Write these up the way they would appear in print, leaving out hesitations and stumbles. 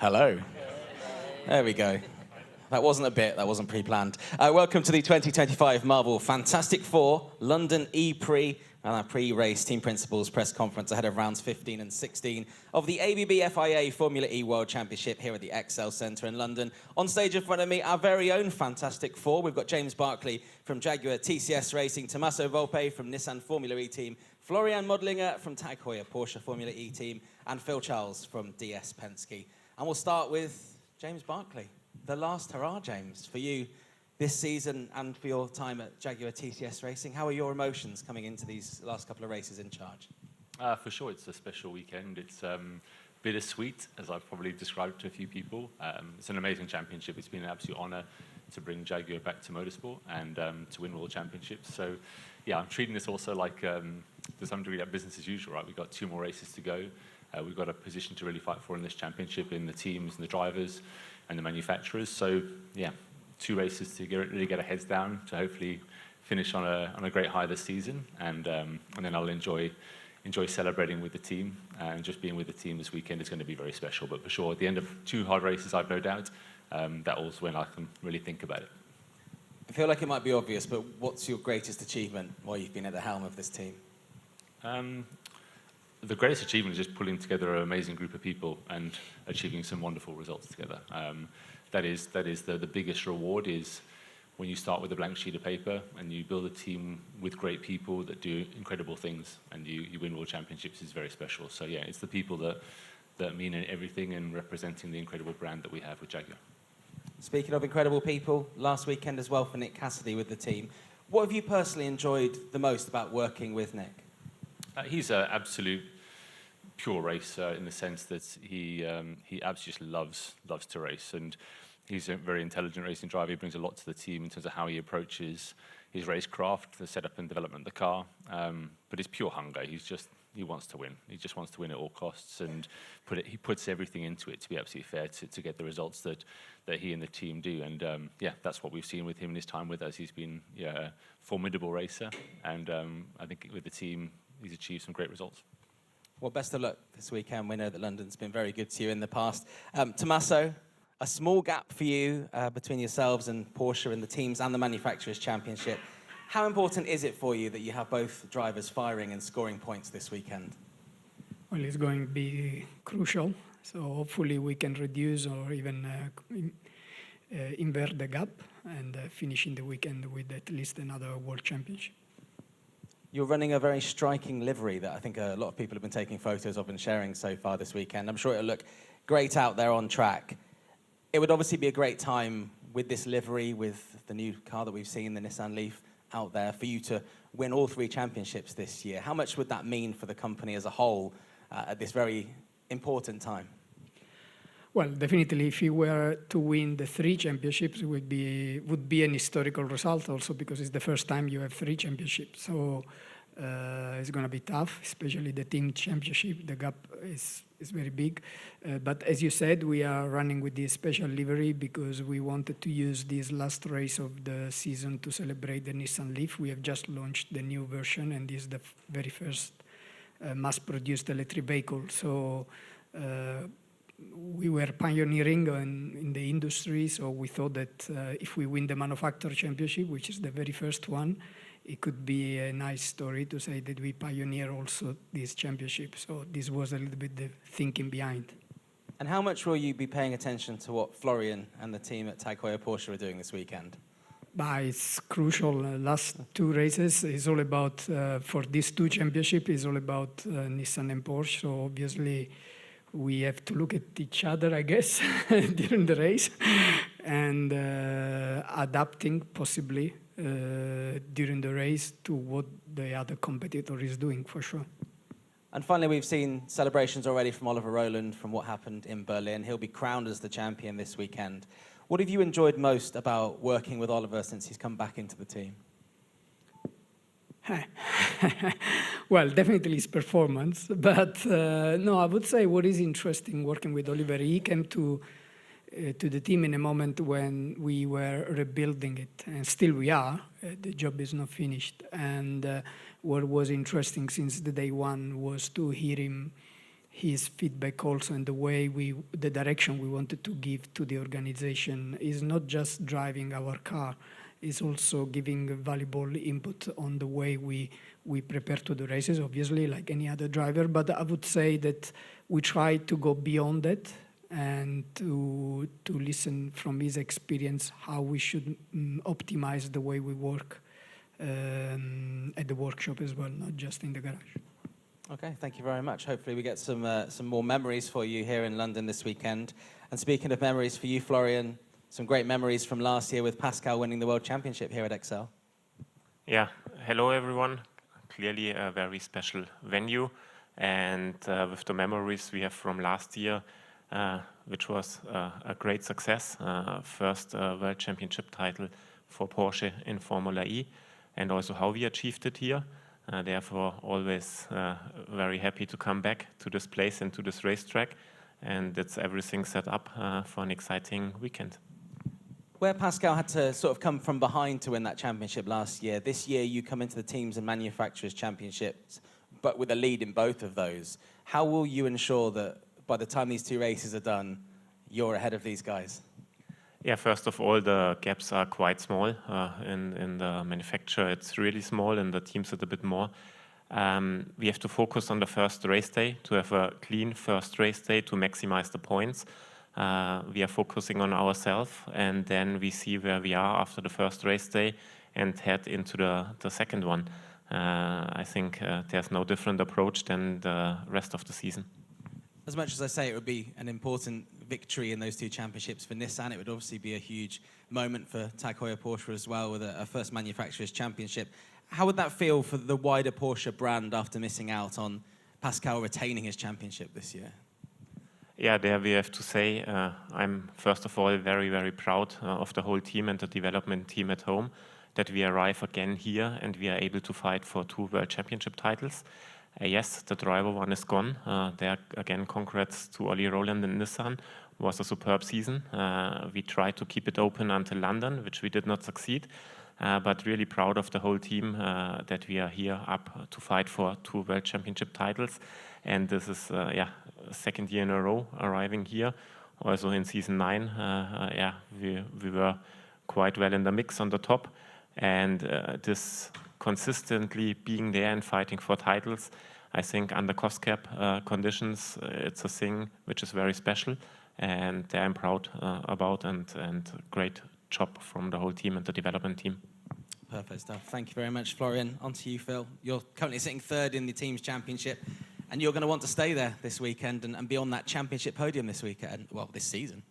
Hello. There we go. That wasn't a bit, that wasn't pre-planned. Welcome to the 2025 Marvel Fantastic Four London E-Prix and our pre-race team principals press conference ahead of rounds 15 and 16 of the ABB FIA Formula E World Championship here at the Excel Centre in London. On stage in front of me, our very own Fantastic Four. We've got James Barclay from Jaguar TCS Racing, Tommaso Volpe from Nissan Formula E team, Florian Modlinger from Tag Heuer Porsche Formula E team, and Phil Charles from DS Penske. And we'll start with James Barclay. The last hurrah, James, for you this season and for your time at Jaguar TCS Racing. How are your emotions coming into these last couple of races in charge? For sure, it's a special weekend. It's bittersweet, as I've probably described to a few people. It's an amazing championship. It's been an absolute honour to bring Jaguar back to motorsport and to win world championships. So, yeah, I'm treating this also like, to some degree, like business as usual, right? We've got 2 more races to go. We've got a position to really fight for in this championship in the teams and the drivers and the manufacturers. So, yeah, 2 races to really get our heads down to hopefully finish on a great high this season, and then I'll enjoy celebrating with the team, and just being with the team this weekend is going to be very special. But for sure, at the end of 2 hard races, I've no doubt, that was when I can really think about it. I feel like it might be obvious, but what's your greatest achievement while you've been at the helm of this team? The greatest achievement is just pulling together an amazing group of people and achieving some wonderful results together. That is the biggest reward, is when you start with a blank sheet of paper and you build a team with great people that do incredible things and you win world championships is very special. So yeah, it's the people that mean everything and representing the incredible brand that we have with Jaguar. Speaking of incredible people, last weekend as well for Nick Cassidy with the team. What have you personally enjoyed the most about working with Nick? He's an absolute pure racer in the sense that he absolutely just loves to race, and he's a very intelligent racing driver. He brings a lot to the team in terms of how he approaches his racecraft, the setup and development of the car. But it's pure hunger. He wants to win. He just wants to win at all costs, and he puts everything into it to be absolutely fair to get the results that he and the team do. And yeah, that's what we've seen with him in his time with us. He's been a formidable racer, and I think with the team, he's achieved some great results. Well, best of luck this weekend. We know that London's been very good to you in the past. Tommaso, a small gap for you between yourselves and Porsche in the teams and the Manufacturers' Championship. How important is it for you that you have both drivers firing and scoring points this weekend? Well, it's going to be crucial. So hopefully we can reduce or even invert the gap and finish in the weekend with at least another World Championship. You're running a very striking livery that I think a lot of people have been taking photos of and sharing so far this weekend. I'm sure it'll look great out there on track. It would obviously be a great time with this livery, with the new car that we've seen, the Nissan Leaf, out there, for you to win all 3 championships this year. How much would that mean for the company as a whole at this very important time? Well, definitely, if you were to win the 3 championships, it would be an historical result also, because it's the first time you have 3 championships. So it's going to be tough, especially the team championship. The gap is very big. But as you said, we are running with this special livery because we wanted to use this last race of the season to celebrate the Nissan Leaf. We have just launched the new version, and this is the very first mass-produced electric vehicle. So we were pioneering in the industry, so we thought that if we win the Manufacturer Championship, which is the very first one, it could be a nice story to say that we pioneer also this championship. So this was a little bit the thinking behind. And how much will you be paying attention to what Florian and the team at Tag Heuer Porsche are doing this weekend? It's crucial. Last 2 races is all about, for these 2 championships, is all about Nissan and Porsche. So obviously, we have to look at each other, I guess, during the race, and adapting possibly during the race to what the other competitor is doing, for sure. And finally, we've seen celebrations already from Oliver Rowland from what happened in Berlin. He'll be crowned as the champion this weekend. What have you enjoyed most about working with Oliver since he's come back into the team? Well, definitely his performance, but no, I would say what is interesting working with Oliver, he came to the team in a moment when we were rebuilding it, and still we are. The job is not finished, and what was interesting since the day one was to hear him his feedback also, and the direction we wanted to give to the organization is not just driving our car, is also giving valuable input on the way we prepare to the races, obviously, like any other driver. But I would say that we try to go beyond that and to listen from his experience how we should optimize the way we work at the workshop as well, not just in the garage. Okay, thank you very much. Hopefully we get some more memories for you here in London this weekend. And speaking of memories for you, Florian, some great memories from last year with Pascal winning the World Championship here at Excel. Yeah, hello everyone. Clearly a very special venue, and with the memories we have from last year, which was a great success, first World Championship title for Porsche in Formula E, and also how we achieved it here. Therefore, always very happy to come back to this place and to this racetrack, and it's everything set up for an exciting weekend. Where Pascal had to sort of come from behind to win that championship last year, this year you come into the Teams and Manufacturers Championships, but with a lead in both of those. How will you ensure that by the time these two races are done, you're ahead of these guys? Yeah, first of all, the gaps are quite small. In the manufacturer, it's really small, and the teams it's a bit more. We have to focus on the first race day to have a clean first race day to maximize the points. We are focusing on ourselves, and then we see where we are after the first race day and head into the second one. I think there's no different approach than the rest of the season. As much as I say it would be an important victory in those two championships for Nissan, it would obviously be a huge moment for Tag Heuer Porsche as well, with a first Manufacturers Championship. How would that feel for the wider Porsche brand after missing out on Pascal retaining his championship this year? Yeah, there we have to say I'm first of all very, very proud of the whole team and the development team at home, that we arrive again here and we are able to fight for 2 World Championship titles. Yes, the driver one is gone. There again, congrats to Olli Roland and Nissan. It was a superb season. We tried to keep it open until London, which we did not succeed. But really proud of the whole team that we are here up to fight for 2 World Championship titles. And this is, second year in a row arriving here. Also in season 9, we were quite well in the mix on the top. And this consistently being there and fighting for titles, I think under cost cap conditions, it's a thing which is very special. And I'm proud about, and great job from the whole team and the development team. Perfect stuff. Thank you very much, Florian. On to you, Phil. You're currently sitting third in the Teams Championship, and you're going to want to stay there this weekend and be on that championship podium this weekend, well, this season.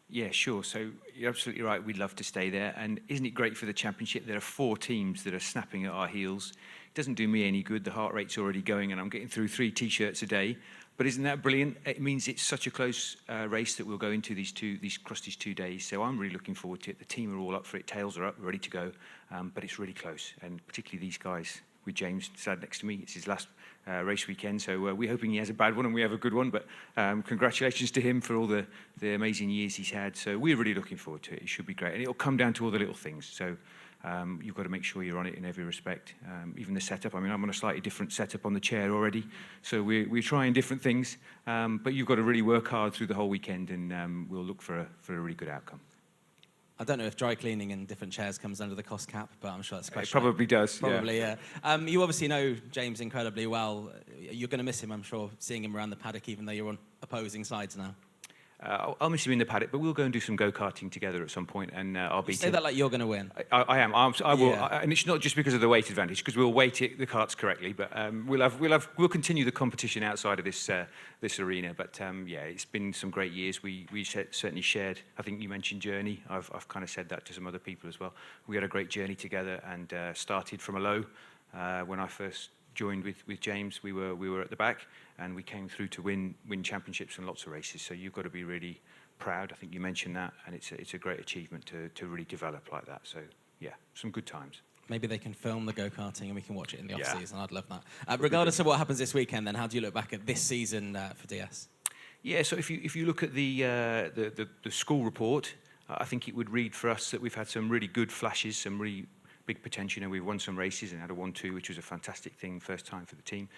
Yeah, sure. So you're absolutely right. We'd love to stay there. And isn't it great for the championship? There are 4 teams that are snapping at our heels. It doesn't do me any good. The heart rate's already going, and I'm getting through 3 T-shirts a day. But isn't that brilliant? It means it's such a close race that we'll go into across these 2 days. So I'm really looking forward to it. The team are all up for it. Tails are up, ready to go. But it's really close, and particularly these guys. With James sat next to me, it's his last race weekend, so we're hoping he has a bad one and we have a good one. But congratulations to him for all the amazing years he's had. So we're really looking forward to it. It should be great, and it'll come down to all the little things. So you've got to make sure you're on it in every respect. Even the setup. I mean, I'm on a slightly different setup on the chair already, so we're trying different things. But you've got to really work hard through the whole weekend, and we'll look for a really good outcome. I don't know if dry cleaning in different chairs comes under the cost cap, but I'm sure that's a question. It probably does. Probably, yeah. You obviously know James incredibly well. You're going to miss him, I'm sure, seeing him around the paddock, even though you're on opposing sides now. I'll miss him in the paddock, but we'll go and do some go-karting together at some point, and I'll beat him. Say that like you're going to win. I am. I will, Yeah. and it's not just because of the weight advantage, because we'll weight the carts correctly. But we'll continue the competition outside of this arena. But it's been some great years. We certainly shared. I think you mentioned journey. I've kind of said that to some other people as well. We had a great journey together, and started from a low when I first joined with James. We were at the back, and we came through to win championships and lots of races. So you've got to be really proud. I think you mentioned that, and it's a great achievement to really develop like that. So yeah, some good times. Maybe they can film the go-karting and we can watch it in the off-season. I'd love that. Regardless of what happens this weekend, then how do you look back at this season for DS? Yeah, so if you look at the school report, I think it would read for us that we've had some really good flashes, some really big potential. You know, we've won some races and had a 1-2, which was a fantastic thing, first time for the team,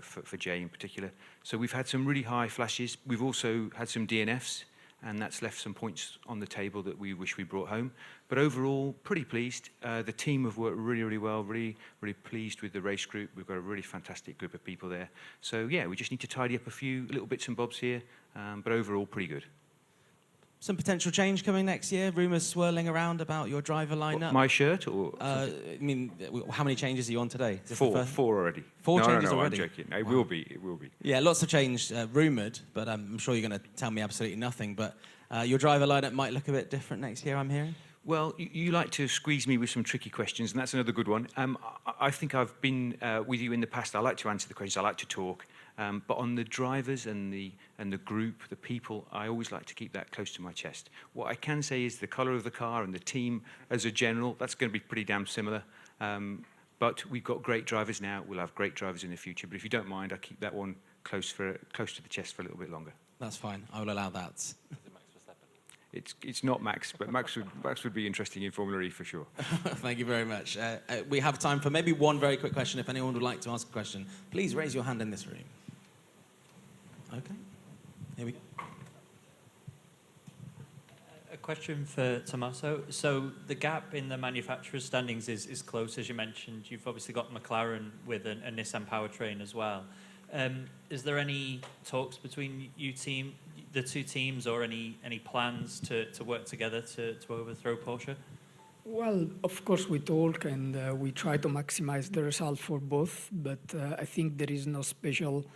for Jay in particular. So we've had some really high flashes. We've also had some DNFs, and that's left some points on the table that we wish we brought home. But overall, pretty pleased. The team have worked really, really well, really, really pleased with the race group. We've got a really fantastic group of people there. So yeah, we just need to tidy up a few little bits and bobs here, but overall, pretty good. Some potential change coming next year. Rumours swirling around about your driver lineup. What, my shirt or? I mean, how many changes are you on today? Is this the first? Four already. Four no, changes no, already? I'm joking. It will be. It will be. Yeah, lots of change rumoured, but I'm sure you're going to tell me absolutely nothing. But your driver lineup might look a bit different next year, I'm hearing? Well, you like to squeeze me with some tricky questions, and that's another good one. I think I've been with you in the past. I like to answer the questions. I like to talk. But on the drivers and the group, the people, I always like to keep that close to my chest. What I can say is the colour of the car and the team as a general, that's going to be pretty damn similar. But we've got great drivers now. We'll have great drivers in the future. But if you don't mind, I'll keep that one close to the chest for a little bit longer. That's fine. I will allow that. It's not Max, but Max would be interesting in Formula E for sure. Thank you very much. We have time for maybe one very quick question. If anyone would like to ask a question, please raise your hand in this room. Okay. Here we go. A question for Tommaso. So the gap in the manufacturer's standings is close, as you mentioned. You've obviously got McLaren with a Nissan powertrain as well. Is there any talks between the two teams, or any plans to work together to overthrow Porsche? Well, of course we talk and we try to maximize the result for both, but I think there is no special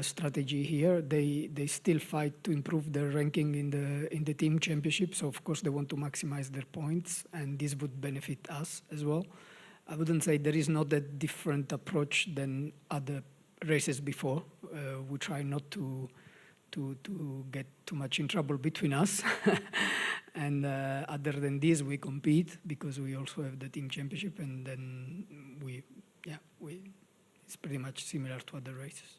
strategy here. They still fight to improve their ranking in the team championship, so of course they want to maximize their points, and this would benefit us as well. I wouldn't say there is not a different approach than other races before. We try not to get too much in trouble between us. And other than this, we compete because we also have the team championship, and then it's pretty much similar to other races.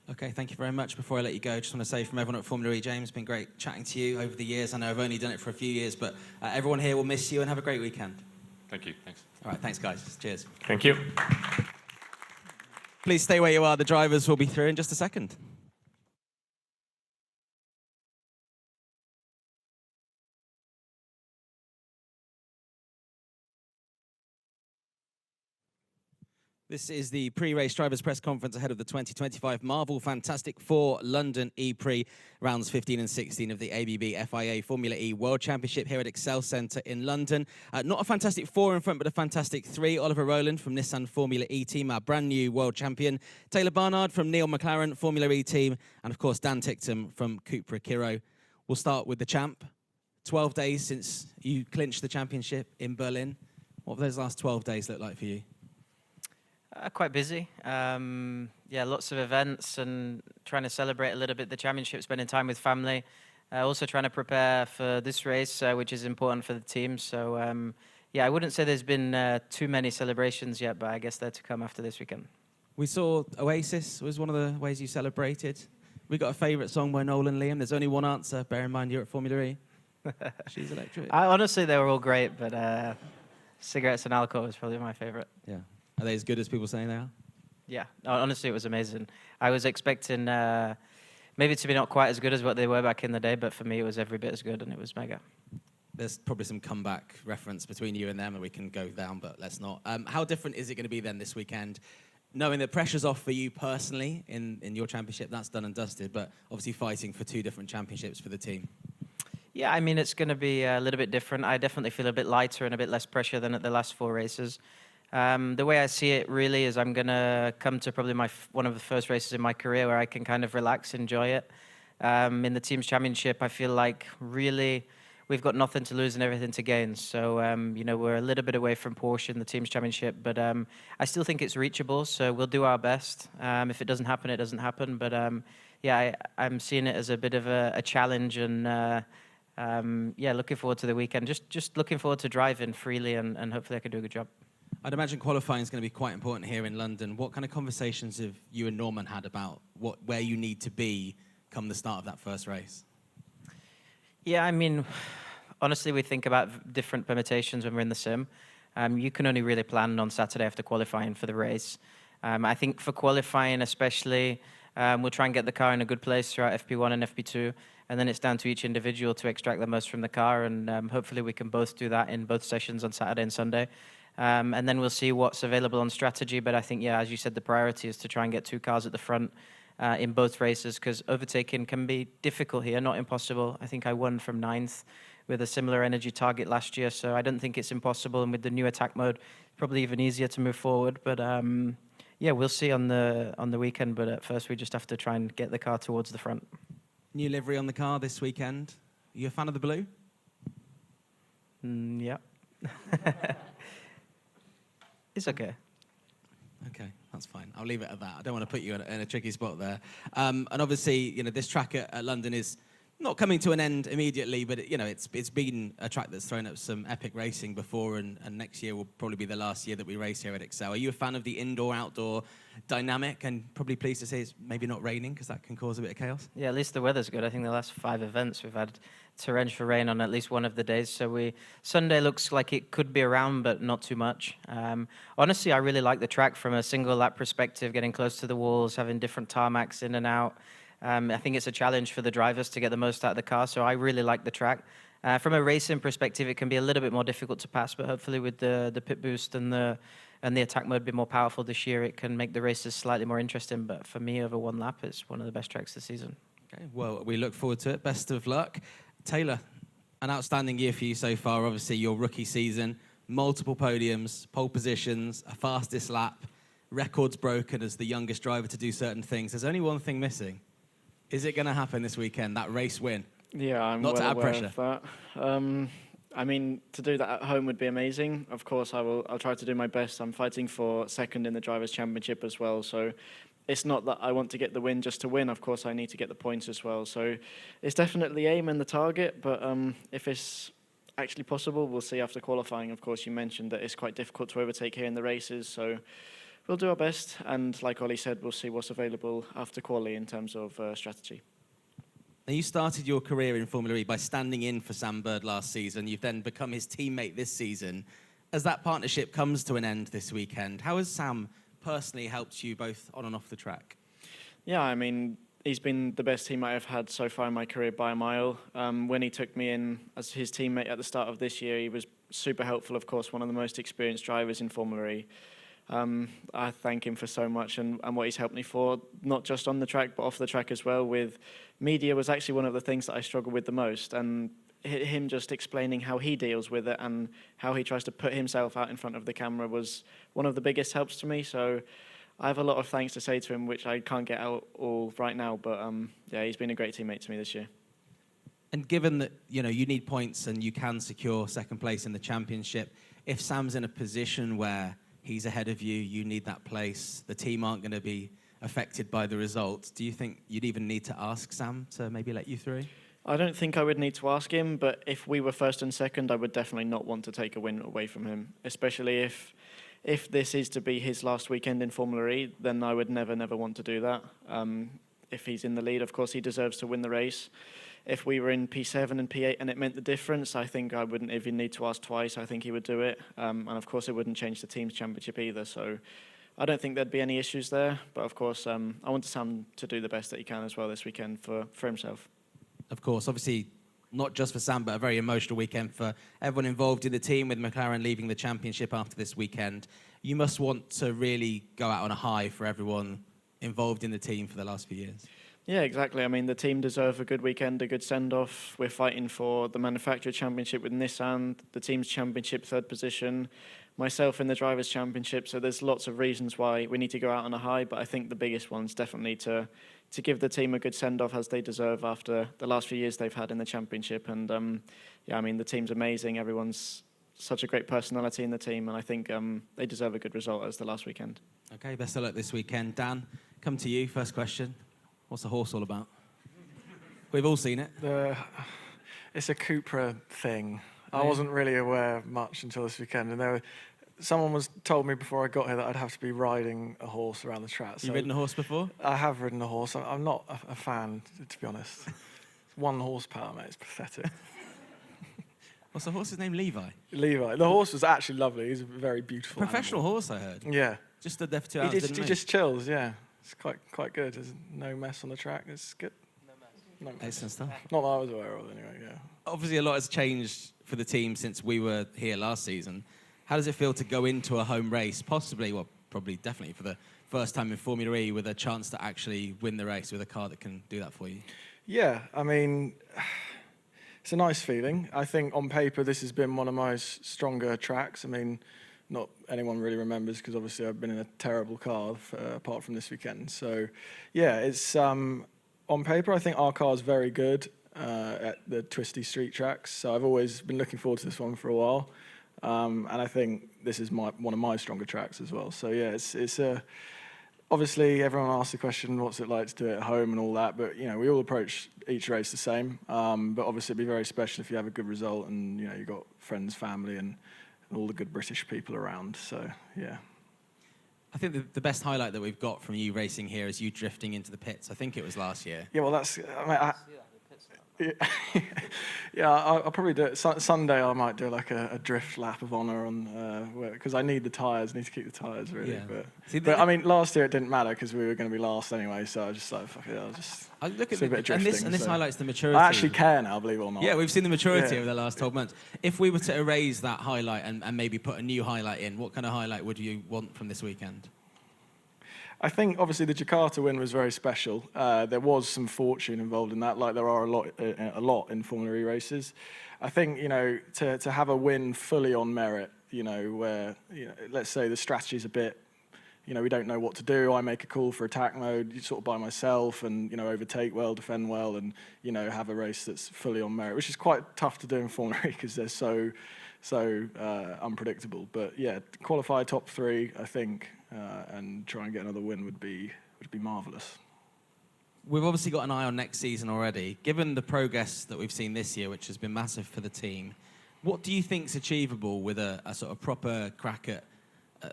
Okay, thank you very much. Before I let you go, just want to say from everyone at Formula E, James, it's been great chatting to you over the years. I know I've only done it for a few years, but everyone here will miss you, and have a great weekend. Thank you. Thanks. All right, thanks, guys. Cheers. Thank you. Please stay where you are. The drivers will be through in just a second. This is the pre-race drivers' press conference ahead of the 2025 Marvel Fantastic Four London E-Prix, rounds 15 and 16 of the ABB FIA Formula E World Championship here at Excel Centre in London. Not a Fantastic Four in front, but a Fantastic Three. Oliver Rowland from Nissan Formula E team, our brand new world champion. Taylor Barnard from Neil McLaren Formula E team. And of course, Dan Ticktum from Cupra Kiro. We'll start with the champ. 12 days since you clinched the championship in Berlin. What have those last 12 days looked like for you? Quite busy. Yeah, lots of events and trying to celebrate a little bit the championship, spending time with family. Also trying to prepare for this race, which is important for the team. So, yeah, I wouldn't say there's been too many celebrations yet, but I guess they're to come after this weekend. We saw Oasis was one of the ways you celebrated. We got a favourite song by Nolan Liam. There's only one answer. Bear in mind you're at Formula E. She's electric. Honestly, they were all great, but cigarettes and alcohol is probably my favourite. Yeah. Are they as good as people say they are? Yeah, honestly, it was amazing. I was expecting maybe to be not quite as good as what they were back in the day, but for me, it was every bit as good, and it was mega. There's probably some comeback reference between you and them, and we can go down, but let's not. How different is it going to be then this weekend? Knowing that pressure's off for you personally in your championship, that's done and dusted, but obviously fighting for two different championships for the team. Yeah, I mean, it's going to be a little bit different. I definitely feel a bit lighter and a bit less pressure than at the last four races. The way I see it really is I'm going to come to probably one of the first races in my career where I can kind of relax, enjoy it. In the team's championship, I feel like really we've got nothing to lose and everything to gain. So, you know, we're a little bit away from Porsche in the team's championship, but I still think it's reachable, so we'll do our best. If it doesn't happen, it doesn't happen. But, yeah, I'm seeing it as a bit of a challenge, and, yeah, looking forward to the weekend. Just looking forward to driving freely, and hopefully I can do a good job. I'd imagine qualifying is going to be quite important here in London. What kind of conversations have you and Norman had about where you need to be come the start of that first race? Yeah, I mean, honestly, we think about different permutations when we're in the sim. you can only really plan on Saturday after qualifying for the race. I think for qualifying especially, we'll try and get the car in a good place throughout FP1 and FP2, and then it's down to each individual to extract the most from the car, and hopefully we can both do that in both sessions on Saturday and Sunday. And then we'll see what's available on strategy, but I think, yeah, as you said, the priority is to try and get 2 cars at the front in both races, because overtaking can be difficult here, not impossible. I think I won from 9th with a similar energy target last year, so I don't think it's impossible, and with the new attack mode, probably even easier to move forward. But yeah, we'll see on the weekend, but at first we just have to try and get the car towards the front. New livery on the car this weekend. Are you a fan of the blue? Yeah. It's okay. Okay, that's fine. I'll leave it at that. I don't want to put you in a tricky spot there. And obviously, you know, this track at London is not coming to an end immediately, but you know, it's been a track that's thrown up some epic racing before, and next year will probably be the last year that we race here at Excel. Are you a fan of the indoor-outdoor dynamic? And probably pleased to say it's maybe not raining, because that can cause a bit of chaos. Yeah, at least the weather's good. I think the last 5 events we've had torrential rain on at least one of the days. So Sunday looks like it could be around, but not too much. Honestly, I really like the track from a single lap perspective, getting close to the walls, having different tarmacs in and out. I think it's a challenge for the drivers to get the most out of the car, so I really like the track. From a racing perspective, it can be a little bit more difficult to pass, but hopefully with the pit boost and the attack mode be more powerful this year, it can make the races slightly more interesting. But for me, over 1 lap, it's one of the best tracks this season. Okay, well, we look forward to it. Best of luck. Taylor, an outstanding year for you so far. Obviously, your rookie season, multiple podiums, pole positions, a fastest lap, records broken as the youngest driver to do certain things. There's only one thing missing. Is it going to happen this weekend, that race win? Yeah, I'm Not well to add aware pressure. of that. I mean, to do that at home would be amazing. Of course, I'll try to do my best. I'm fighting for second in the Drivers' Championship as well, so it's not that I want to get the win just to win. Of course, I need to get the points as well. So it's definitely the aim and the target, but if it's actually possible, we'll see after qualifying. Of course, you mentioned that it's quite difficult to overtake here in the races, so we'll do our best, and like Ollie said, we'll see what's available after quali in terms of strategy. Now, you started your career in Formula E by standing in for Sam Bird last season. You've then become his teammate this season. As that partnership comes to an end this weekend, how has Sam personally helped you both on and off the track? Yeah, I mean, he's been the best teammate I've had so far in my career by a mile. When he took me in as his teammate at the start of this year, he was super helpful, of course, one of the most experienced drivers in Formula E. I thank him for so much and what he's helped me for, not just on the track, but off the track as well. With media was actually one of the things that I struggled with the most, and him just explaining how he deals with it and how he tries to put himself out in front of the camera was one of the biggest helps to me. So I have a lot of thanks to say to him, which I can't get out all right now, but yeah, he's been a great teammate to me this year. And given that, you know, you need points and you can secure second place in the championship, if Sam's in a position where he's ahead of you, you need that place, the team aren't going to be affected by the results, do you think you'd even need to ask Sam to maybe let you through? I don't think I would need to ask him, but if we were first and second, I would definitely not want to take a win away from him, especially if this is to be his last weekend in Formula E, then I would never want to do that. If he's in the lead, of course, he deserves to win the race. If we were in P7 and P8 and it meant the difference, I think I wouldn't even need to ask twice. I think he would do it. And of course, it wouldn't change the team's championship either. So I don't think there'd be any issues there. But of course, I want Sam to do the best that he can as well this weekend for himself. Of course, obviously, not just for Sam, but a very emotional weekend for everyone involved in the team, with McLaren leaving the championship after this weekend. You must want to really go out on a high for everyone involved in the team for the last few years. Yeah, exactly. I mean, the team deserve a good weekend, a good send-off. We're fighting for the manufacturer championship with Nissan, the team's championship third position, myself in the drivers' championship. So there's lots of reasons why we need to go out on a high, but I think the biggest one's definitely to give the team a good send-off as they deserve after the last few years they've had in the championship. And yeah, I mean, the team's amazing. Everyone's such a great personality in the team, and I think they deserve a good result as the last weekend. Okay, best of luck this weekend. Dan, come to you. First question. What's the horse all about? We've all seen it. It's a Cupra thing. I wasn't really aware much until this weekend, and someone told me before I got here that I'd have to be riding a horse around the track. You've ridden a horse before? I have ridden a horse. I'm not a fan, to be honest. 1 horsepower, mate. It's pathetic. What's the horse's name? Levi. Levi. The horse was actually lovely. He's a very beautiful Professional animal. horse, I heard. Yeah. Just stood there for 2 hours. He didn't just chills, yeah. It's quite good. There's no mess on the track. It's good. No mess. Excellent stuff. Not that I was aware of, anyway, yeah. Obviously, a lot has changed for the team since we were here last season. How does it feel to go into a home race, possibly, well, probably definitely for the first time in Formula E, with a chance to actually win the race with a car that can do that for you? Yeah, I mean, it's a nice feeling. I think on paper this has been one of my stronger tracks. I mean, not anyone really remembers because obviously I've been in a terrible car apart from this weekend. So, yeah, it's on paper I think our car is very good at the twisty street tracks. So I've always been looking forward to this one for a while, and I think this is one of my stronger tracks as well. So yeah, it's a. Obviously, everyone asks the question, what's it like to do it at home and all that, but, you know, we all approach each race the same. But obviously, it'd be very special if you have a good result and, you know, you've got friends, family, and all the good British people around. So, yeah. I think the best highlight that we've got from you racing here is you drifting into the pits. I think it was last year. Yeah, well, that's... Yeah, I'll probably do it. Sunday I might do like a drift lap of honour on because I need the tyres. Need to keep the tyres really. Yeah. But I mean, last year it didn't matter because we were going to be last anyway. So I just like fuck it. I'll just look at do a bit of drifting. and this highlights the maturity. I actually care now, believe it or not. Yeah, we've seen the maturity over the last 12 months. If we were to erase that highlight and maybe put a new highlight in, what kind of highlight would you want from this weekend? I think obviously the Jakarta win was very special. There was some fortune involved in that, like there are a lot in Formula E races. I think, you know, to have a win fully on merit, you know, where, you know, let's say the strategy's a bit, you know, we don't know what to do. I make a call for attack mode, sort of by myself, and, you know, overtake well, defend well, and, you know, have a race that's fully on merit, which is quite tough to do in Formula E because they're so unpredictable. But yeah, qualify top 3, I think. And try and get another win would be marvellous. We've obviously got an eye on next season already. Given the progress that we've seen this year, which has been massive for the team, what do you think is achievable with a sort of proper crack at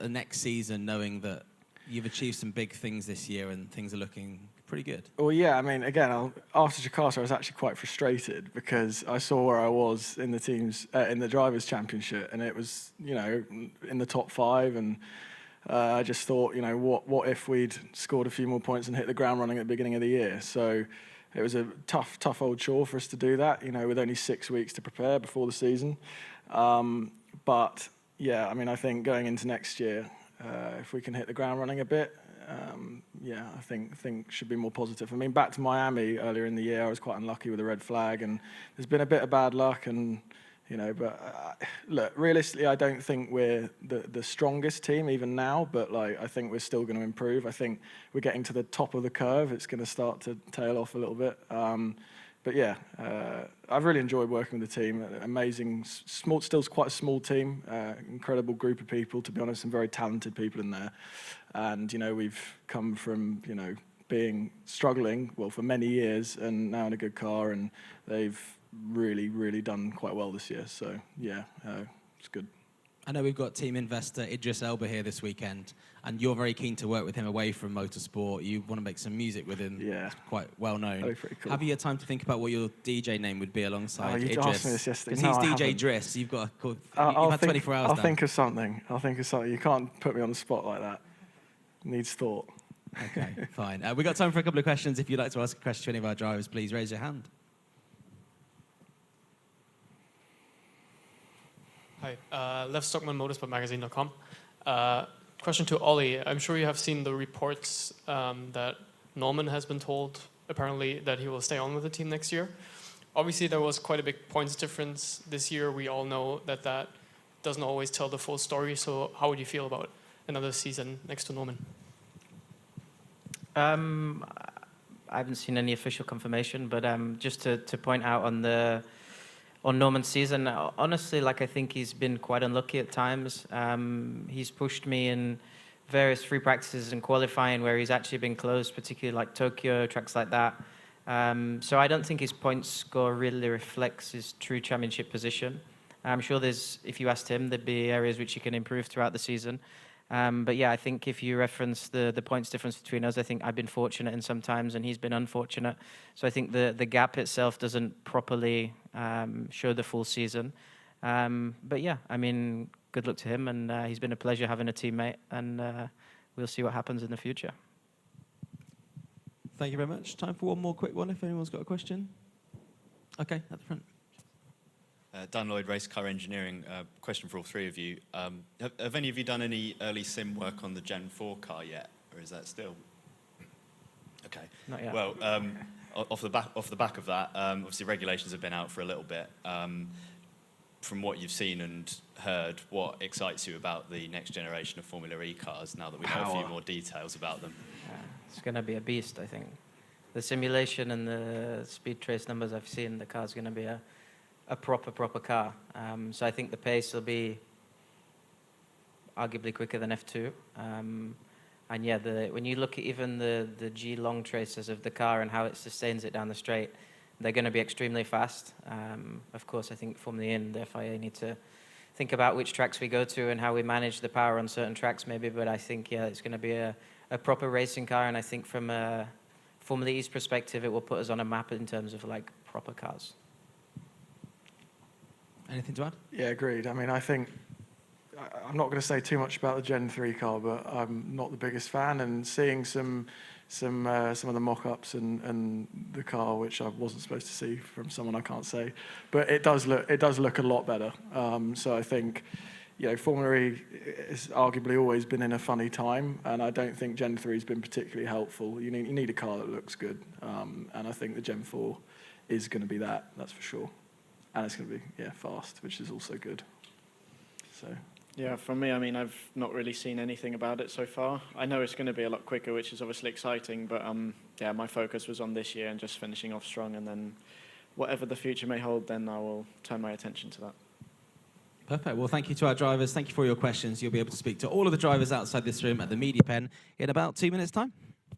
the next season, knowing that you've achieved some big things this year and things are looking pretty good? Well, yeah, I mean, again, after Jakarta, I was actually quite frustrated because I saw where I was in the teams in the Drivers' Championship, and it was, you know, in the top 5 and. I just thought, you know, what if we'd scored a few more points and hit the ground running at the beginning of the year? So it was a tough old chore for us to do that, you know, with only 6 weeks to prepare before the season. But, yeah, I mean, I think going into next year, if we can hit the ground running a bit, yeah, I think should be more positive. I mean, back to Miami earlier in the year, I was quite unlucky with a red flag, and there's been a bit of bad luck and... You know, but look, realistically, I don't think we're the strongest team even now, but like I think we're still going to improve. I think we're getting to the top of the curve. It's going to start to tail off a little bit. But yeah, I've really enjoyed working with the team. Amazing, still quite a small team, incredible group of people, to be honest, some very talented people in there. And, you know, we've come from, you know, struggling, well, for many years, and now in a good car, and they've really done quite well this year. So yeah, it's good. I know we've got team investor Idris Elba here this weekend, and you're very keen to work with him away from motorsport. You want to make some music with him. Yeah, it's quite well known. Oh, pretty cool. Have you had time to think about what your DJ name would be alongside Idris? You asked me this yesterday. Because he's I DJ haven't. Driss. You've got you've had 24 hours. I'll think of something. You can't put me on the spot like that. It needs thought. Okay, fine. We've got time for a couple of questions. If you'd like to ask a question to any of our drivers, please raise your hand. Hi, LeftStockmanMotorsportMagazine.com. Question to Ollie. I'm sure you have seen the reports that Norman has been told, apparently, that he will stay on with the team next year. Obviously, there was quite a big points difference this year. We all know that doesn't always tell the full story. So how would you feel about another season next to Norman? I haven't seen any official confirmation, but just to point out on Norman's season, honestly, like I think he's been quite unlucky at times. He's pushed me in various free practices and qualifying where he's actually been close, particularly like Tokyo, tracks like that. So I don't think his points score really reflects his true championship position. I'm sure if you asked him, there'd be areas which he can improve throughout the season. But yeah, I think if you reference the points difference between us, I think I've been fortunate in some times and he's been unfortunate. So I think the gap itself doesn't properly show the full season. But yeah, I mean, good luck to him, and he's been a pleasure having a teammate, and we'll see what happens in the future. Thank you very much. Time for one more quick one if anyone's got a question. Okay, at the front. Dan Lloyd, Race Car Engineering. Question for all three of you. Have any of you done any early sim work on the Gen 4 car yet, or is that still? Okay. Not yet. Well, off the back of that, obviously regulations have been out for a little bit. From what you've seen and heard, what excites you about the next generation of Formula E cars now that we know a few more details about them? It's going to be a beast, I think. The simulation and the speed trace numbers I've seen, the car's going to be a proper car. So I think the pace will be arguably quicker than F2. And yeah, when you look at even the G long traces of the car and how it sustains it down the straight, they're going to be extremely fast. Of course, I think Formula E and the FIA need to think about which tracks we go to and how we manage the power on certain tracks maybe, but I think, yeah, it's going to be a proper racing car, and I think from a Formula E's perspective, it will put us on a map in terms of, like, proper cars. Anything to add? Yeah, agreed. I mean, I think I'm not going to say too much about the Gen 3 car, but I'm not the biggest fan, and seeing some of the mock-ups and the car, which I wasn't supposed to see from someone I can't say, but it does look a lot better. So I think, you know, Formula E has arguably always been in a funny time, and I don't think Gen 3 has been particularly helpful. You need a car that looks good, and I think the Gen 4 is going to be that's for sure. And it's going to be, fast, which is also good. So. Yeah, from me, I mean, I've not really seen anything about it so far. I know it's going to be a lot quicker, which is obviously exciting, but yeah, my focus was on this year and just finishing off strong, and then whatever the future may hold, then I will turn my attention to that. Perfect. Well, thank you to our drivers. Thank you for your questions. You'll be able to speak to all of the drivers outside this room at the media pen in about 2 minutes' time.